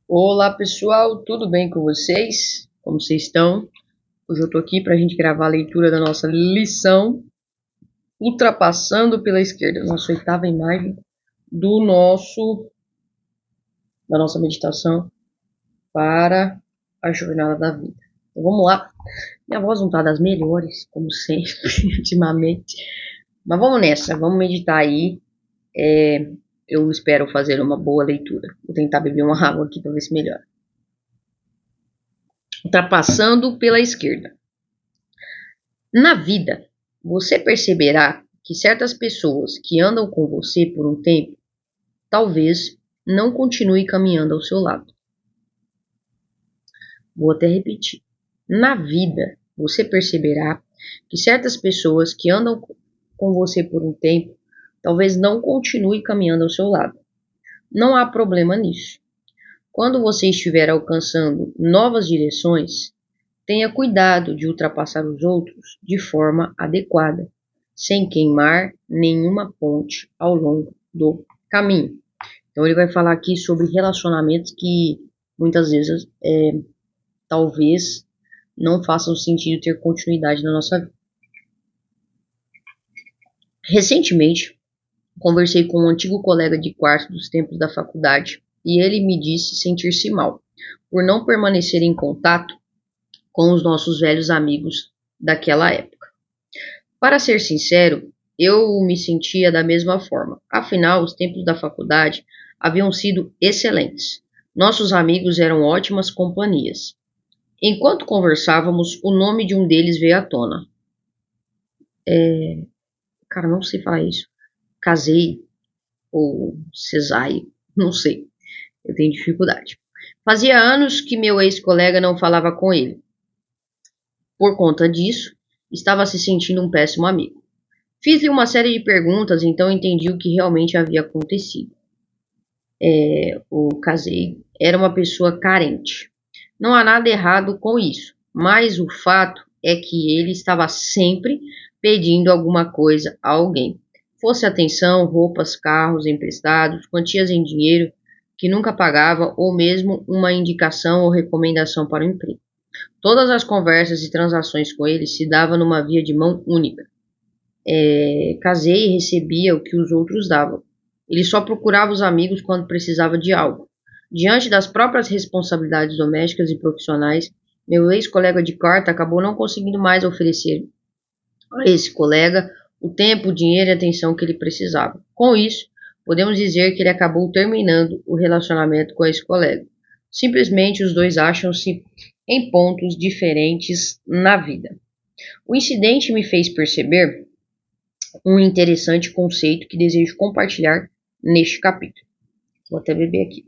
Olá pessoal, tudo bem com vocês? Como vocês estão? Hoje eu tô aqui para a gente gravar a leitura da nossa lição Ultrapassando pela Esquerda, nossa oitava imagem da nossa meditação para a jornada da vida. Então vamos lá. Minha voz não tá das melhores, como sempre, ultimamente. Mas vamos nessa, vamos meditar aí. Eu espero fazer uma boa leitura. Vou tentar beber uma água aqui para ver se melhora. Ultrapassando pela esquerda. Na vida, você perceberá que certas pessoas que andam com você por um tempo, talvez não continue caminhando ao seu lado. Vou até repetir. Na vida, você perceberá que certas pessoas que andam com você por um tempo, talvez não continue caminhando ao seu lado. Não há problema nisso. Quando você estiver alcançando novas direções, tenha cuidado de ultrapassar os outros de forma adequada, sem queimar nenhuma ponte ao longo do caminho. Então ele vai falar aqui sobre relacionamentos que muitas vezes talvez não façam sentido ter continuidade na nossa vida. Recentemente, conversei com um antigo colega de quarto dos tempos da faculdade e ele me disse sentir-se mal por não permanecer em contato com os nossos velhos amigos daquela época. Para ser sincero, eu me sentia da mesma forma. Afinal, os tempos da faculdade haviam sido excelentes. Nossos amigos eram ótimas companhias. Enquanto conversávamos, o nome de um deles veio à tona. Cara, não sei falar isso. Casei ou Cesai, não sei. Eu tenho dificuldade. Fazia anos que meu ex-colega não falava com ele. Por conta disso, estava se sentindo um péssimo amigo. Fiz-lhe uma série de perguntas, então entendi o que realmente havia acontecido. O casei era uma pessoa carente. Não há nada errado com isso, mas o fato é que ele estava sempre pedindo alguma coisa a alguém. Fosse atenção, roupas, carros emprestados, quantias em dinheiro que nunca pagava ou mesmo uma indicação ou recomendação para o emprego. Todas as conversas e transações com ele se davam numa via de mão única. Casei e recebia o que os outros davam. Ele só procurava os amigos quando precisava de algo. Diante das próprias responsabilidades domésticas e profissionais, meu ex-colega de quarto acabou não conseguindo mais oferecer a esse colega o tempo, o dinheiro e a atenção que ele precisava. Com isso, podemos dizer que ele acabou terminando o relacionamento com esse colega. Simplesmente os dois acham-se em pontos diferentes na vida. O incidente me fez perceber um interessante conceito que desejo compartilhar neste capítulo. Vou até beber aqui.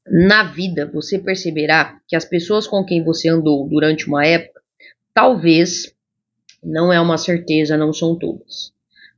Na vida, você perceberá que as pessoas com quem você andou durante uma época, talvez, não é uma certeza, não são todas.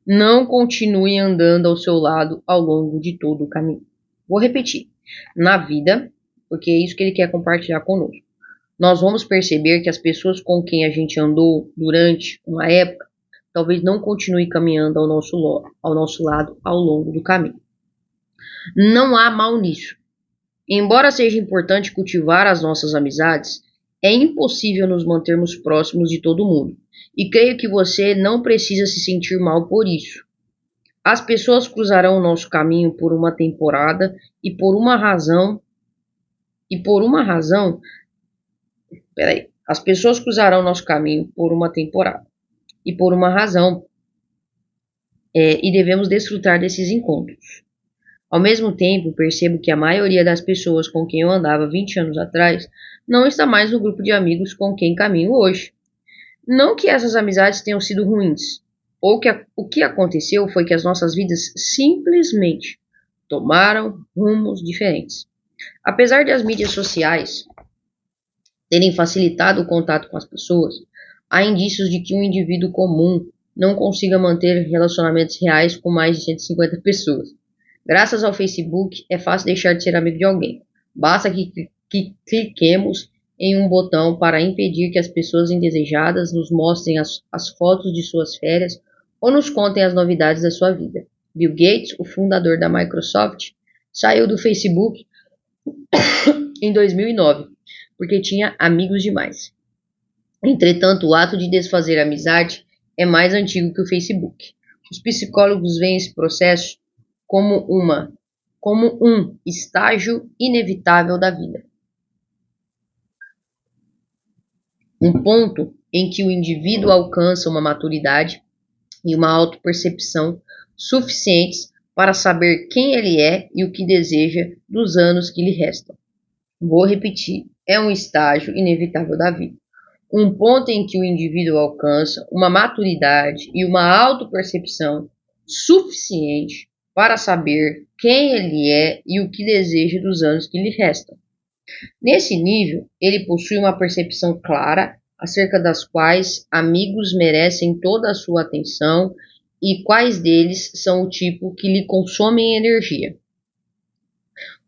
Não continue andando ao seu lado ao longo de todo o caminho. Vou repetir. Na vida, porque é isso que ele quer compartilhar conosco. Nós vamos perceber que as pessoas com quem a gente andou durante uma época, talvez não continue caminhando ao nosso lado ao longo do caminho. Não há mal nisso. Embora seja importante cultivar as nossas amizades, é impossível nos mantermos próximos de todo mundo. E creio que você não precisa se sentir mal por isso. As pessoas cruzarão o nosso caminho por uma temporada e por uma razão. As pessoas cruzarão o nosso caminho por uma temporada e por uma razão. E devemos desfrutar desses encontros. Ao mesmo tempo, percebo que a maioria das pessoas com quem eu andava 20 anos atrás não está mais no grupo de amigos com quem caminho hoje. Não que essas amizades tenham sido ruins, o que aconteceu foi que as nossas vidas simplesmente tomaram rumos diferentes. Apesar de as mídias sociais terem facilitado o contato com as pessoas, há indícios de que um indivíduo comum não consiga manter relacionamentos reais com mais de 150 pessoas. Graças ao Facebook, é fácil deixar de ser amigo de alguém. Basta que cliquemos em um botão para impedir que as pessoas indesejadas nos mostrem as fotos de suas férias ou nos contem as novidades da sua vida. Bill Gates, o fundador da Microsoft, saiu do Facebook em 2009, porque tinha amigos demais. Entretanto, o ato de desfazer a amizade é mais antigo que o Facebook. Os psicólogos veem esse processo como um estágio inevitável da vida. Um ponto em que o indivíduo alcança uma maturidade e uma autopercepção suficientes para saber quem ele é e o que deseja dos anos que lhe restam. Vou repetir, é um estágio inevitável da vida. Um ponto em que o indivíduo alcança uma maturidade e uma autopercepção suficiente para saber quem ele é e o que deseja dos anos que lhe restam. Nesse nível, ele possui uma percepção clara acerca das quais amigos merecem toda a sua atenção e quais deles são o tipo que lhe consomem energia.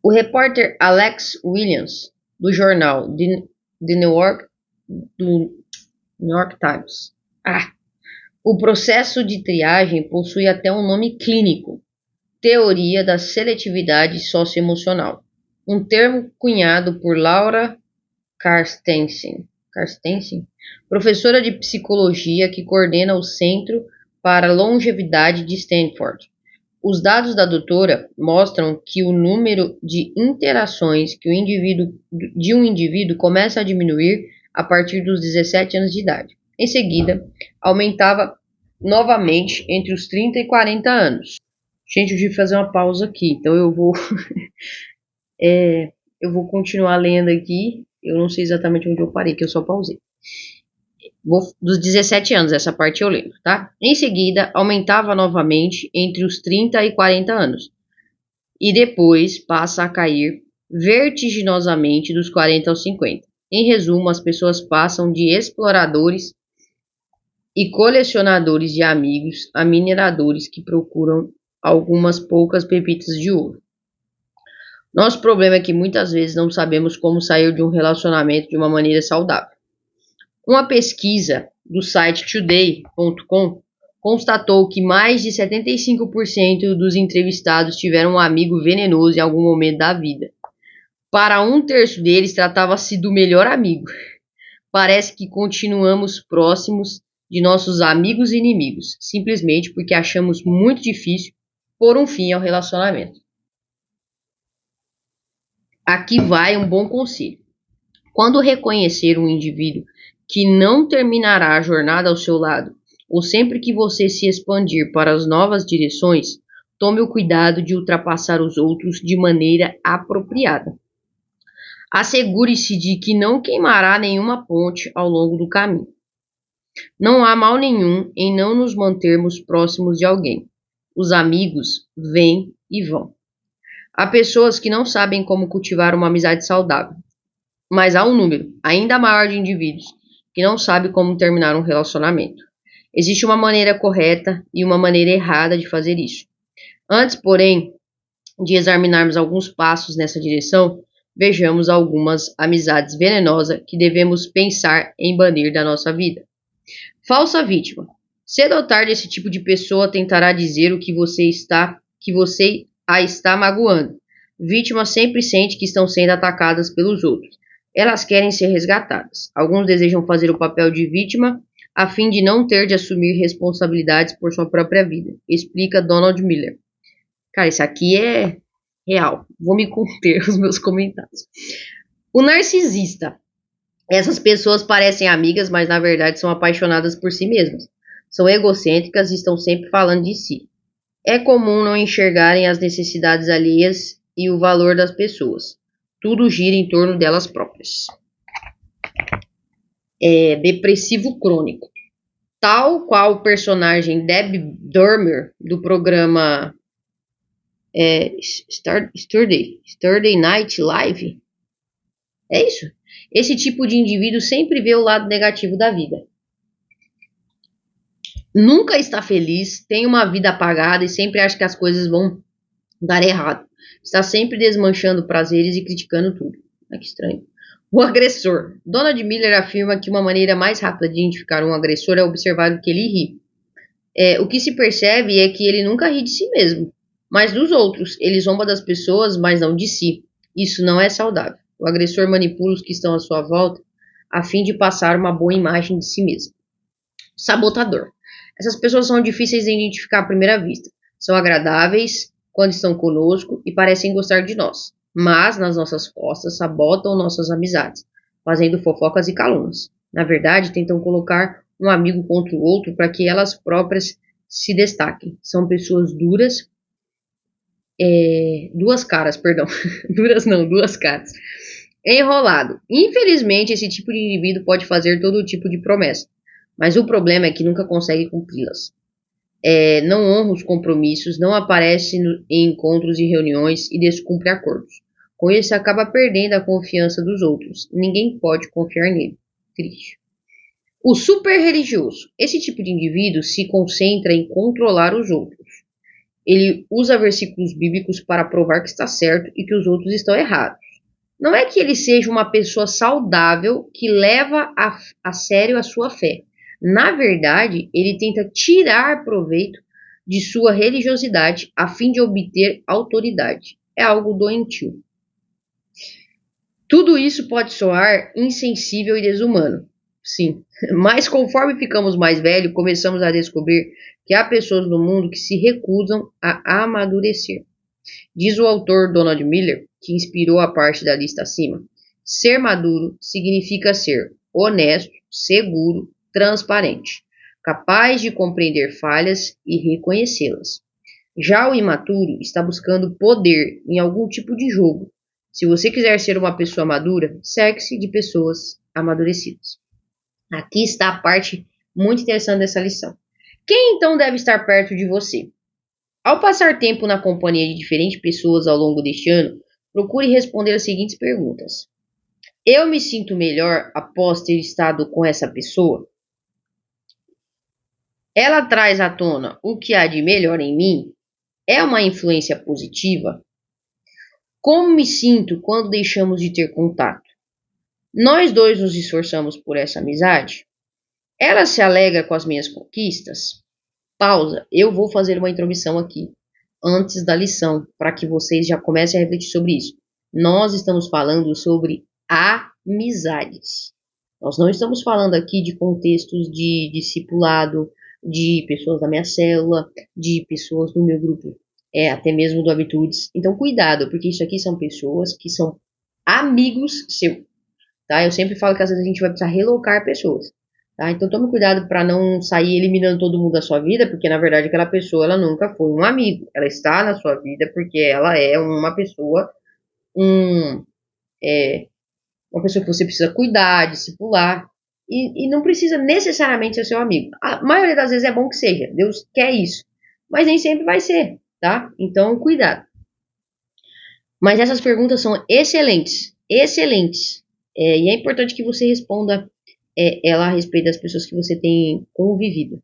O repórter Alex Williams, do jornal The New York Times. O processo de triagem possui até um nome clínico: teoria da seletividade socioemocional, um termo cunhado por Laura Carstensen, professora de psicologia que coordena o Centro para Longevidade de Stanford. Os dados da doutora mostram que o número de interações de um indivíduo começa a diminuir a partir dos 17 anos de idade. Em seguida, aumentava novamente entre os 30 e 40 anos. Gente, eu tive que fazer uma pausa aqui, então eu vou continuar lendo aqui. Eu não sei exatamente onde eu parei, que eu só pausei. Dos 17 anos, essa parte eu lembro, tá? Em seguida, aumentava novamente entre os 30 e 40 anos. E depois passa a cair vertiginosamente dos 40 aos 50. Em resumo, as pessoas passam de exploradores e colecionadores de amigos a mineradores que procuram algumas poucas pepitas de ouro. Nosso problema é que muitas vezes não sabemos como sair de um relacionamento de uma maneira saudável. Uma pesquisa do site Today.com constatou que mais de 75% dos entrevistados tiveram um amigo venenoso em algum momento da vida. Para 1/3 deles, tratava-se do melhor amigo. Parece que continuamos próximos de nossos amigos e inimigos, simplesmente porque achamos muito difícil pôr um fim ao relacionamento. Aqui vai um bom conselho. Quando reconhecer um indivíduo que não terminará a jornada ao seu lado, ou sempre que você se expandir para as novas direções, tome o cuidado de ultrapassar os outros de maneira apropriada. Assegure-se de que não queimará nenhuma ponte ao longo do caminho. Não há mal nenhum em não nos mantermos próximos de alguém. Os amigos vêm e vão. Há pessoas que não sabem como cultivar uma amizade saudável, mas há um número ainda maior de indivíduos que não sabe como terminar um relacionamento. Existe uma maneira correta e uma maneira errada de fazer isso. Antes, porém, de examinarmos alguns passos nessa direção, vejamos algumas amizades venenosas que devemos pensar em banir da nossa vida. Falsa vítima. Cedo ou tarde, esse tipo de pessoa tentará dizer o que você a está magoando. Vítimas sempre sentem que estão sendo atacadas pelos outros. Elas querem ser resgatadas. Alguns desejam fazer o papel de vítima a fim de não ter de assumir responsabilidades por sua própria vida, explica Donald Miller. Cara, isso aqui é real. Vou me conter os meus comentários. O narcisista. Essas pessoas parecem amigas, mas na verdade são apaixonadas por si mesmas. São egocêntricas e estão sempre falando de si. É comum não enxergarem as necessidades alheias e o valor das pessoas. Tudo gira em torno delas próprias. Depressivo crônico. Tal qual o personagem Deb Dormer do programa Saturday Night Live. É isso. Esse tipo de indivíduo sempre vê o lado negativo da vida. Nunca está feliz, tem uma vida apagada e sempre acha que as coisas vão dar errado. Está sempre desmanchando prazeres e criticando tudo. Que estranho. O agressor. Donald Miller afirma que uma maneira mais rápida de identificar um agressor é observar o que ele ri. O que se percebe é que ele nunca ri de si mesmo, mas dos outros. Ele zomba das pessoas, mas não de si. Isso não é saudável. O agressor manipula os que estão à sua volta a fim de passar uma boa imagem de si mesmo. Sabotador. Essas pessoas são difíceis de identificar à primeira vista. São agradáveis quando estão conosco e parecem gostar de nós, mas nas nossas costas sabotam nossas amizades, fazendo fofocas e calúnias. Na verdade, tentam colocar um amigo contra o outro para que elas próprias se destaquem. São pessoas duras, duas caras, perdão. Duras não, duas caras. Enrolado. Infelizmente, esse tipo de indivíduo pode fazer todo tipo de promessa, mas o problema é que nunca consegue cumpri-las. Não honra os compromissos, não aparece em encontros e reuniões e descumpre acordos. Com isso, acaba perdendo a confiança dos outros. Ninguém pode confiar nele. Triste. O super religioso. Esse tipo de indivíduo se concentra em controlar os outros. Ele usa versículos bíblicos para provar que está certo e que os outros estão errados. Não é que ele seja uma pessoa saudável que leva a sério a sua fé. Na verdade, ele tenta tirar proveito de sua religiosidade a fim de obter autoridade. É algo doentio. Tudo isso pode soar insensível e desumano. Sim, mas conforme ficamos mais velhos, começamos a descobrir que há pessoas no mundo que se recusam a amadurecer. Diz o autor Donald Miller, que inspirou a parte da lista acima, ser maduro significa ser honesto, seguro, transparente, capaz de compreender falhas e reconhecê-las. Já o imaturo está buscando poder em algum tipo de jogo. Se você quiser ser uma pessoa madura, cerque-se de pessoas amadurecidas. Aqui está a parte muito interessante dessa lição. Quem então deve estar perto de você? Ao passar tempo na companhia de diferentes pessoas ao longo deste ano, procure responder as seguintes perguntas. Eu me sinto melhor após ter estado com essa pessoa? Ela traz à tona o que há de melhor em mim? É uma influência positiva? Como me sinto quando deixamos de ter contato? Nós dois nos esforçamos por essa amizade? Ela se alegra com as minhas conquistas? Pausa. Eu vou fazer uma intromissão aqui, antes da lição, para que vocês já comecem a refletir sobre isso. Nós estamos falando sobre amizades. Nós não estamos falando aqui de contextos de discipulado, de pessoas da minha célula, de pessoas do meu grupo, até mesmo do Habitudes. Então, cuidado, porque isso aqui são pessoas que são amigos seus, tá? Eu sempre falo que às vezes a gente vai precisar relocar pessoas. Tá? Então tome cuidado para não sair eliminando todo mundo da sua vida, porque na verdade aquela pessoa ela nunca foi um amigo. Ela está na sua vida porque ela é uma pessoa, uma pessoa que você precisa cuidar, discipular, e não precisa necessariamente ser seu amigo. A maioria das vezes é bom que seja, Deus quer isso, mas nem sempre vai ser, tá? Então cuidado. Mas essas perguntas são excelentes, excelentes, e é importante que você responda ela a respeito das pessoas que você tem convivido.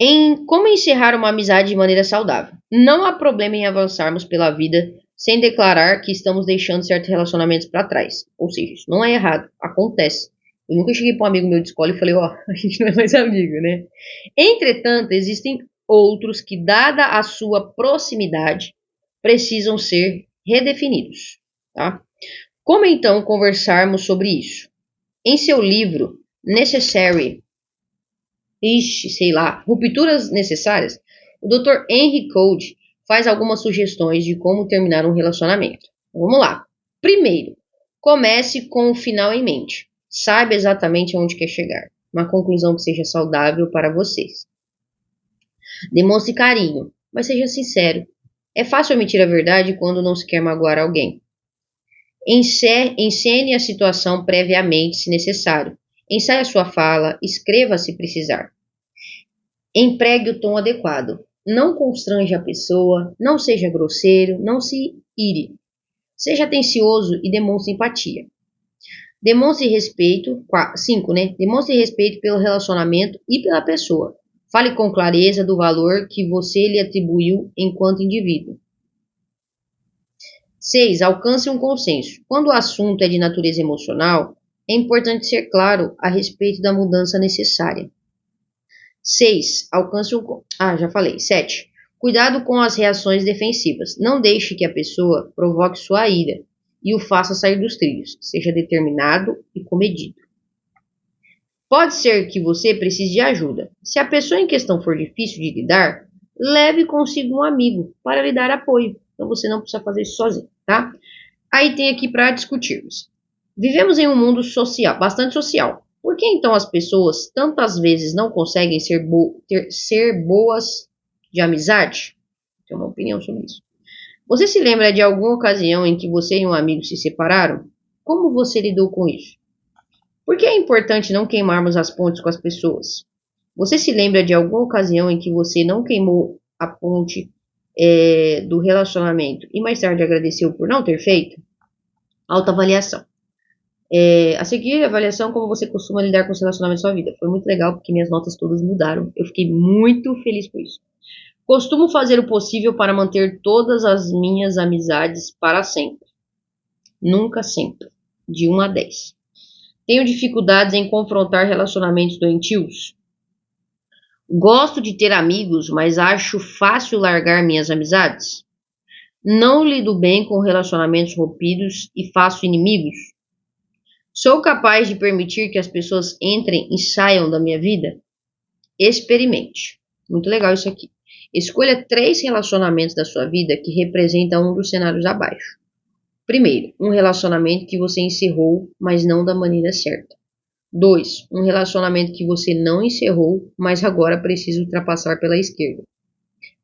Em como encerrar uma amizade de maneira saudável. Não há problema em avançarmos pela vida sem declarar que estamos deixando certos relacionamentos para trás. Ou seja, isso não é errado, acontece. Eu nunca cheguei para um amigo meu de escola e falei, a gente não é mais amigo, né? Entretanto, existem outros que, dada a sua proximidade, precisam ser redefinidos, tá? Como então conversarmos sobre isso? Em seu livro Necessary, Rupturas Necessárias, o Dr. Henry Code faz algumas sugestões de como terminar um relacionamento. Vamos lá. Primeiro, comece com o final em mente. Saiba exatamente aonde quer chegar. Uma conclusão que seja saudável para vocês. Demonstre carinho, mas seja sincero. É fácil omitir a verdade quando não se quer magoar alguém. Encene a situação previamente, se necessário. Ensaie a sua fala, escreva se precisar. Empregue o tom adequado. Não constranja a pessoa, não seja grosseiro, não se ire. Seja atencioso e demonstre empatia. Demonstre respeito, 5, né? Demonstre respeito pelo relacionamento e pela pessoa. Fale com clareza do valor que você lhe atribuiu enquanto indivíduo. 6. Alcance um consenso. Quando o assunto é de natureza emocional, é importante ser claro a respeito da mudança necessária. 6. Alcance um... 7. Cuidado com as reações defensivas. Não deixe que a pessoa provoque sua ira e o faça sair dos trilhos. Seja determinado e comedido. Pode ser que você precise de ajuda. Se a pessoa em questão for difícil de lidar, leve consigo um amigo para lhe dar apoio. Então você não precisa fazer isso sozinho, tá? Aí tem aqui para discutirmos. Vivemos em um mundo social, bastante social. Por que então as pessoas tantas vezes não conseguem ser boas de amizade? Tenho uma opinião sobre isso. Você se lembra de alguma ocasião em que você e um amigo se separaram? Como você lidou com isso? Por que é importante não queimarmos as pontes com as pessoas? Você se lembra de alguma ocasião em que você não queimou a ponte do relacionamento e mais tarde agradeceu por não ter feito? Autoavaliação. A seguir, avaliação como você costuma lidar com os relacionamentos na sua vida. Foi muito legal porque minhas notas todas mudaram. Eu fiquei muito feliz com isso. Costumo fazer o possível para manter todas as minhas amizades para sempre. Nunca sempre. De 1 a 10. Tenho dificuldades em confrontar relacionamentos doentios. Gosto de ter amigos, mas acho fácil largar minhas amizades. Não lido bem com relacionamentos rompidos e faço inimigos. Sou capaz de permitir que as pessoas entrem e saiam da minha vida? Experimente. Muito legal isso aqui. Escolha 3 relacionamentos da sua vida que representam um dos cenários abaixo. Primeiro, um relacionamento que você encerrou, mas não da maneira certa. 2. Um relacionamento que você não encerrou, mas agora precisa ultrapassar pela esquerda.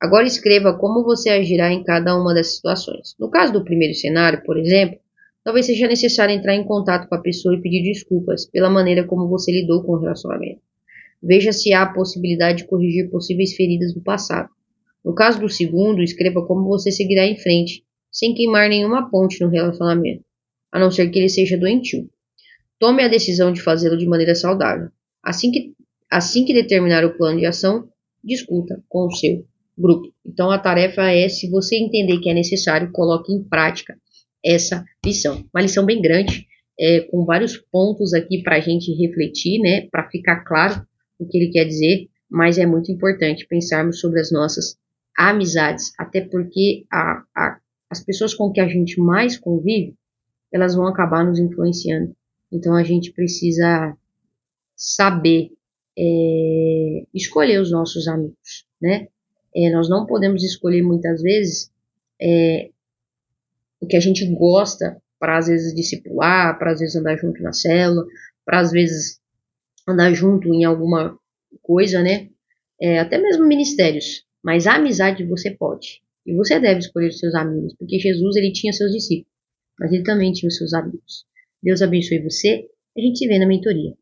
Agora escreva como você agirá em cada uma dessas situações. No caso do primeiro cenário, por exemplo, talvez seja necessário entrar em contato com a pessoa e pedir desculpas pela maneira como você lidou com o relacionamento. Veja se há a possibilidade de corrigir possíveis feridas do passado. No caso do segundo, escreva como você seguirá em frente, sem queimar nenhuma ponte no relacionamento, a não ser que ele seja doentio. Tome a decisão de fazê-lo de maneira saudável. Assim que determinar o plano de ação, discuta com o seu grupo. Então a tarefa é, se você entender que é necessário, coloque em prática essa lição. Uma lição bem grande, com vários pontos aqui para a gente refletir, né, para ficar claro o que ele quer dizer, mas é muito importante pensarmos sobre as nossas amizades, até porque as pessoas com que a gente mais convive, elas vão acabar nos influenciando. Então a gente precisa saber escolher os nossos amigos, né? Nós não podemos escolher muitas vezes o que a gente gosta para às vezes discipular, para às vezes andar junto na célula, para às vezes andar junto em alguma coisa, né? Até mesmo ministérios. Mas a amizade você pode. E você deve escolher os seus amigos, porque Jesus ele tinha seus discípulos, mas ele também tinha os seus amigos. Deus abençoe você. A gente se vê na mentoria.